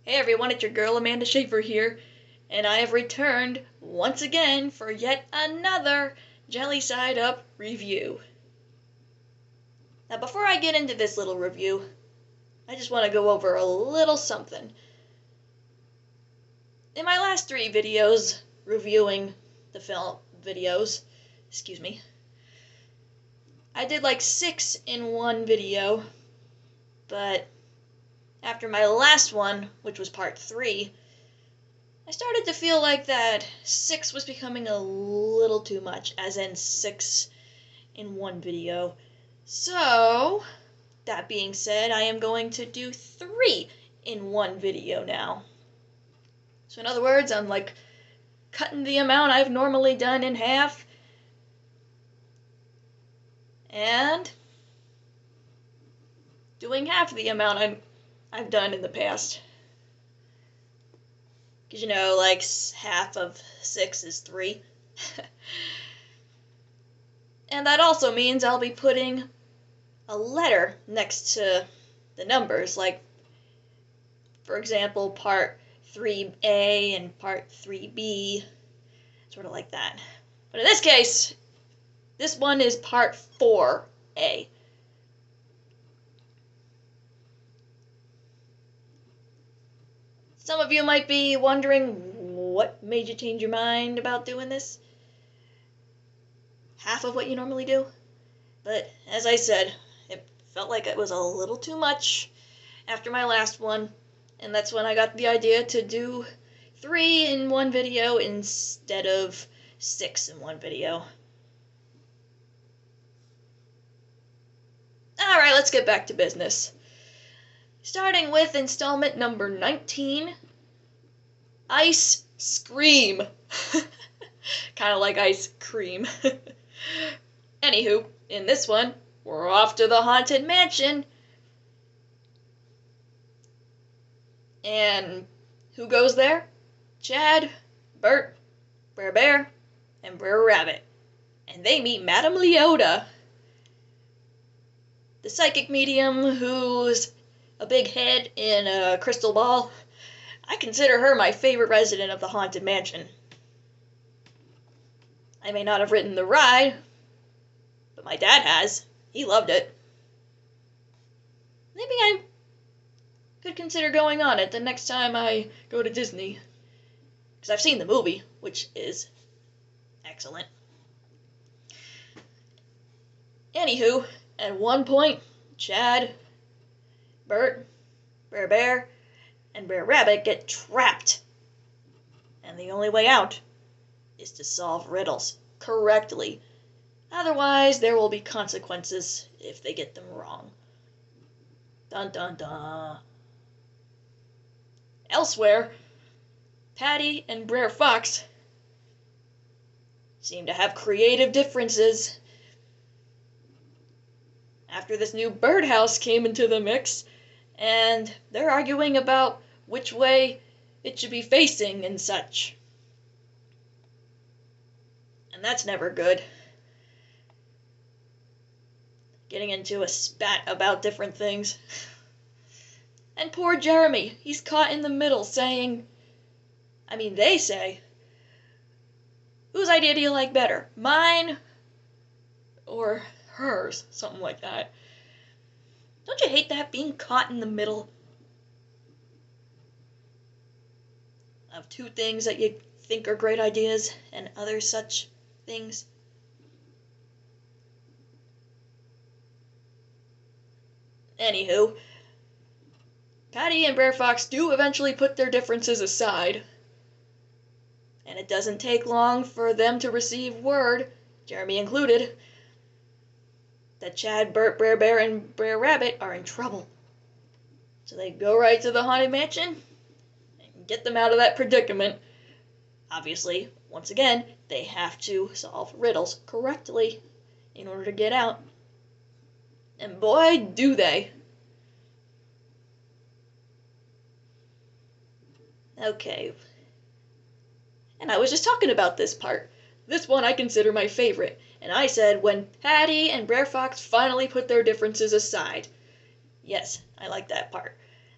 Hey everyone, it's your girl Amanda Schaefer here, and I have returned once again for yet another Jelly Side Up review. Now before I get into this little review, I just want to go over a little something. In my last 3 videos reviewing the film videos, I did like 6 in one video, but after my last one, which was part 3, I started to feel like that 6 was becoming a little too much, as in 6 in one video. So, that being said, I am going to do 3 in one video now. So in other words, I'm like cutting the amount I've normally done in half, and doing half the amount I've done in the past. Because, you know, like, half of 6 is 3. And that also means I'll be putting a letter next to the numbers. Like, for example, part 3A and part 3B. Sort of like that. But in this case, this one is part 4A. Some of you might be wondering, what made you change your mind about doing this? Half of what you normally do? But, as I said, it felt like it was a little too much after my last one, and that's when I got the idea to do 3 in one video instead of 6 in one video. Alright, let's get back to business. Starting with installment number 19, Ice Scream. Kind of like ice cream. Anywho, in this one, we're off to the Haunted Mansion. And who goes there? Chad, Bert, Brer Bear, and Brer Rabbit. And they meet Madame Leota, the psychic medium who's a big head in a crystal ball. I consider her my favorite resident of the Haunted Mansion. I may not have ridden the ride, but my dad has. He loved it. Maybe I could consider going on it the next time I go to Disney. Because I've seen the movie, which is excellent. Anywho, at one point, Chad, Bert, Brer Bear, and Brer Rabbit get trapped. And the only way out is to solve riddles correctly. Otherwise, there will be consequences if they get them wrong. Dun dun dun. Elsewhere, Patty and Brer Fox seem to have creative differences. After this new birdhouse came into the mix, and they're arguing about which way it should be facing and such. And that's never good. Getting into a spat about different things. And poor Jeremy, he's caught in the middle they say, whose idea do you like better? Mine or hers? Something like that. Don't you hate that, being caught in the middle of 2 things that you think are great ideas and other such things? Anywho, Patty and Brer Fox do eventually put their differences aside, and it doesn't take long for them to receive word, Jeremy included, that Chad, Bert, Brer Bear, and Brer Rabbit are in trouble. So they go right to the Haunted Mansion and get them out of that predicament. Obviously, once again, they have to solve riddles correctly in order to get out. And boy, do they. Okay. And I was just talking about this part. This one I consider my favorite. And I said when Patty and Brer Fox finally put their differences aside. Yes, I like that part.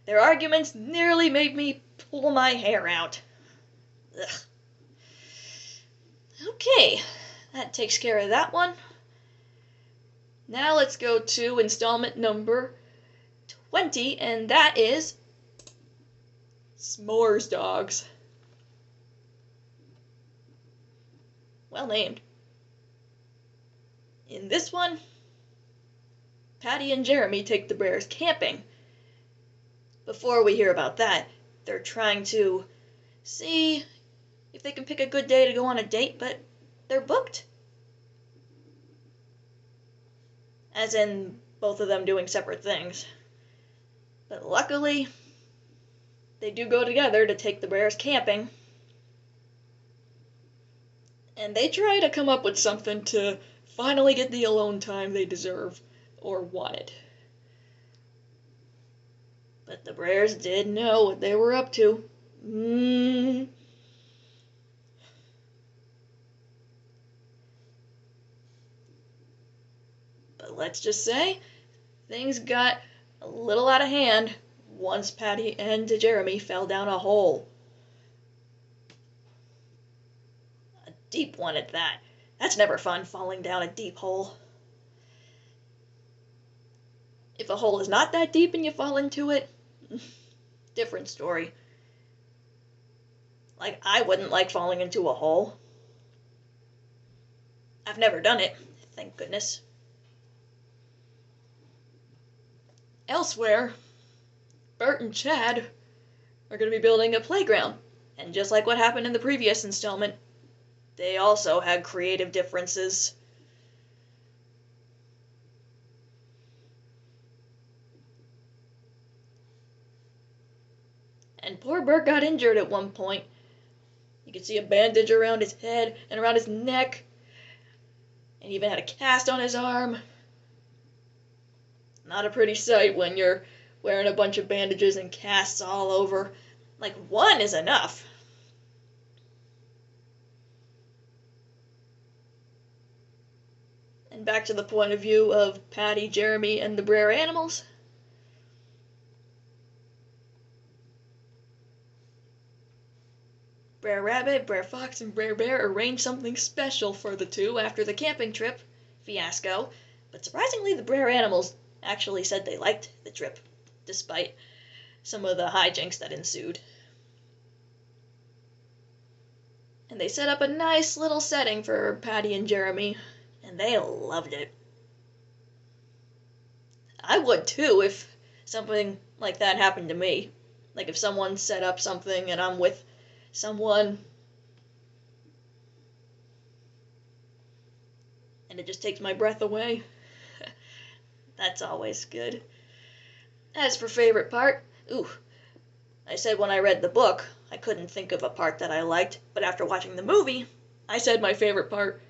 Their arguments nearly made me pull my hair out. Ugh. Okay, that takes care of that one. Now let's go to installment number 20, and that is S'mores Dogs. Well named. In this one, Patty and Jeremy take the Brers camping. Before we hear about that, they're trying to see if they can pick a good day to go on a date, but they're booked. As in, both of them doing separate things. But luckily, they do go together to take the Brers camping. And they try to come up with something to finally get the alone time they deserve or wanted. But the Brers did know what they were up to. But let's just say, things got a little out of hand once Patty and Jeremy fell down a hole. A deep one at that. That's never fun, falling down a deep hole. If a hole is not that deep and you fall into it, different story. Like, I wouldn't like falling into a hole. I've never done it, thank goodness. Elsewhere, Bert and Chad are going to be building a playground. And just like what happened in the previous installment, they also had creative differences. And poor Bert got injured at one point. You could see a bandage around his head and around his neck. And he even had a cast on his arm. Not a pretty sight when you're wearing a bunch of bandages and casts all over. Like, one is enough. And back to the point of view of Patty, Jeremy, and the Brer animals. Brer Rabbit, Brer Fox, and Brer Bear arranged something special for the two after the camping trip fiasco, but surprisingly the Brer animals actually said they liked the trip, despite some of the hijinks that ensued. And they set up a nice little setting for Patty and Jeremy, and they loved it. I would too if something like that happened to me. Like if someone set up something and I'm with someone and it just takes my breath away. That's always good. As for favorite part, I said when I read the book, I couldn't think of a part that I liked, but after watching the movie, I said my favorite part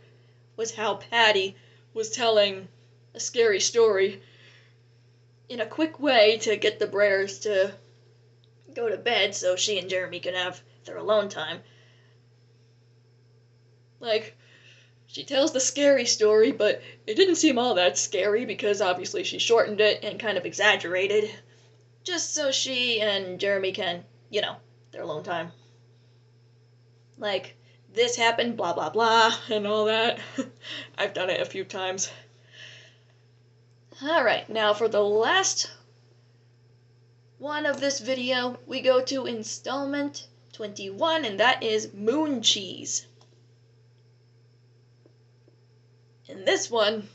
was how Patty was telling a scary story in a quick way to get the Brers to go to bed so she and Jeremy could have their alone time. Like, she tells the scary story, but it didn't seem all that scary because obviously she shortened it and kind of exaggerated, just so she and Jeremy can, their alone time. Like, this happened, blah blah blah, and all that. I've done it a few times. Alright, now for the last one of this video, we go to installment 21, and that is Moon Cheese. In this one,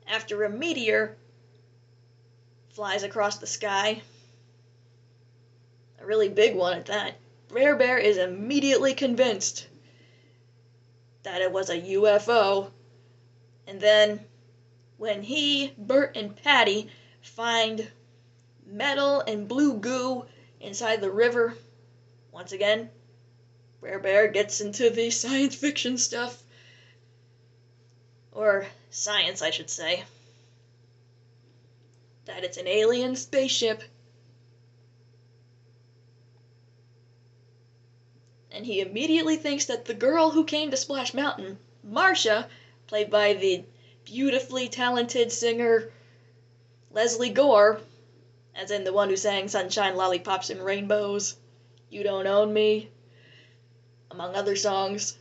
after a meteor flies across the sky, a really big one at that, Brer Bear is immediately convinced that it was a UFO, and then when he, Bert, and Patty find metal and blue goo inside the river, once again, Brer Bear gets into the science fiction stuff. Or science, I should say. That it's an alien spaceship. And he immediately thinks that the girl who came to Splash Mountain, Marcia, played by the beautifully talented singer Leslie Gore, as in the one who sang Sunshine, Lollipops, and Rainbows, You Don't Own Me, among other songs.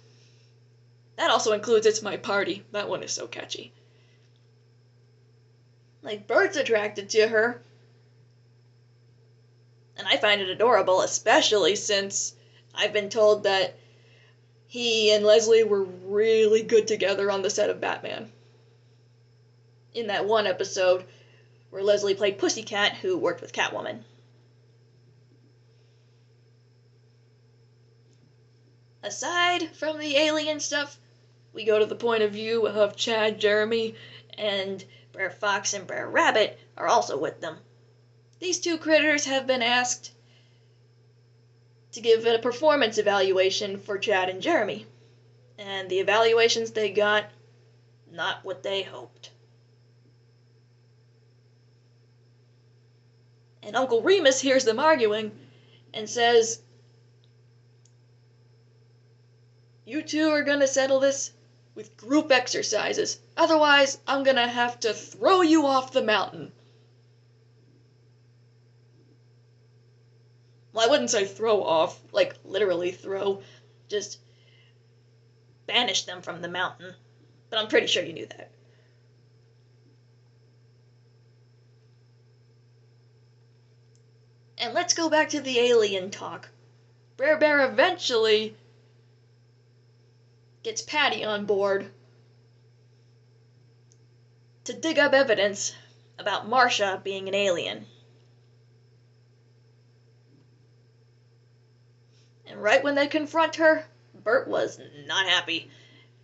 That also includes It's My Party. That one is so catchy. Like, Bert's attracted to her, and I find it adorable, especially since I've been told that he and Leslie were really good together on the set of Batman. In that one episode where Leslie played Pussycat, who worked with Catwoman. Aside from the alien stuff, we go to the point of view of Chad, Jeremy, and Brer Fox and Brer Rabbit are also with them. These two critters have been asked to give a performance evaluation for Chad and Jeremy, and the evaluations they got, not what they hoped. And Uncle Remus hears them arguing and says, "You two are gonna settle this with group exercises. Otherwise, I'm gonna have to throw you off the mountain." Well, I wouldn't say throw off, like literally throw, just banish them from the mountain. But I'm pretty sure you knew that. And let's go back to the alien talk. Brer Bear eventually gets Patty on board to dig up evidence about Marcia being an alien. And right when they confront her, Bert was not happy,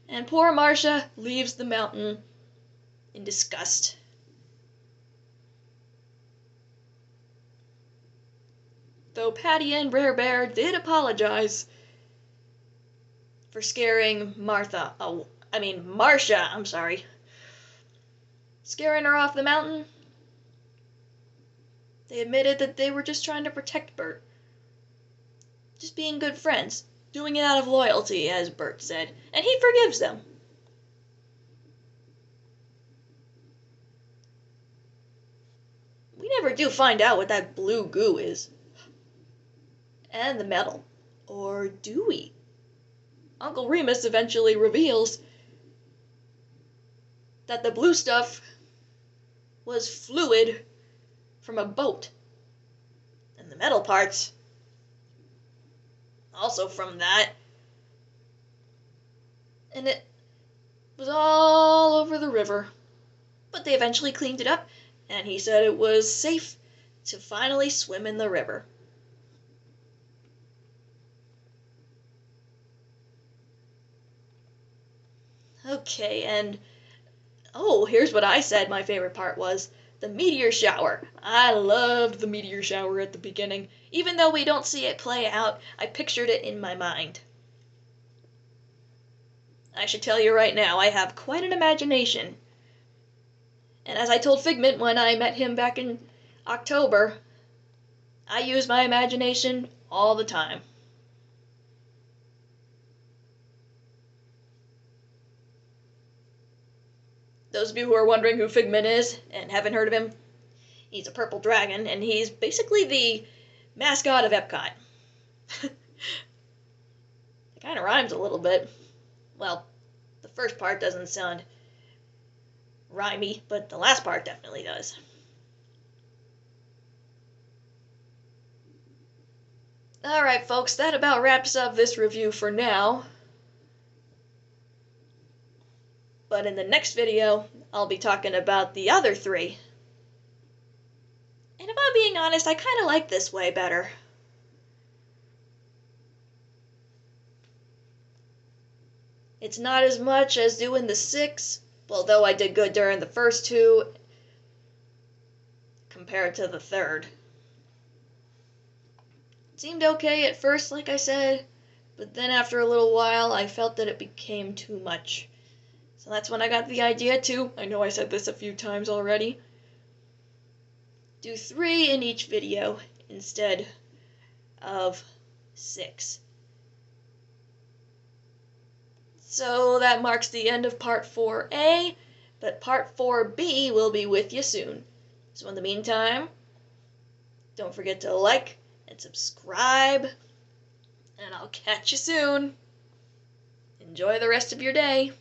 and poor Marcia leaves the mountain in disgust. Though Patty and Brer Bear did apologize for scaring Marcia, scaring her off the mountain. They admitted that they were just trying to protect Bert. Just being good friends, doing it out of loyalty, as Bert said, and he forgives them. We never do find out what that blue goo is. And the metal. Or do we? Uncle Remus eventually reveals that the blue stuff was fluid from a boat. And the metal parts, also from that. And it was all over the river. But they eventually cleaned it up, and he said it was safe to finally swim in the river. Okay, and here's what I said my favorite part was. The meteor shower. I loved the meteor shower at the beginning. Even though we don't see it play out, I pictured it in my mind. I should tell you right now, I have quite an imagination. And as I told Figment when I met him back in October, I use my imagination all the time. Those of you who are wondering who Figment is and haven't heard of him, he's a purple dragon, and he's basically the mascot of Epcot. It kind of rhymes a little bit. Well, the first part doesn't sound rhymey, but the last part definitely does. Alright, folks, that about wraps up this review for now. But in the next video, I'll be talking about the other three. And if I'm being honest, I kind of like this way better. It's not as much as doing the 6, although I did good during the first 2 compared to the third. It seemed okay at first, like I said, but then after a little while, I felt that it became too much. So that's when I got the idea to, I know I said this a few times already, do 3 in each video instead of 6. So that marks the end of Part 4A, but Part 4B will be with you soon. So in the meantime, Don't forget to like and subscribe, and I'll catch you soon. Enjoy the rest of your day.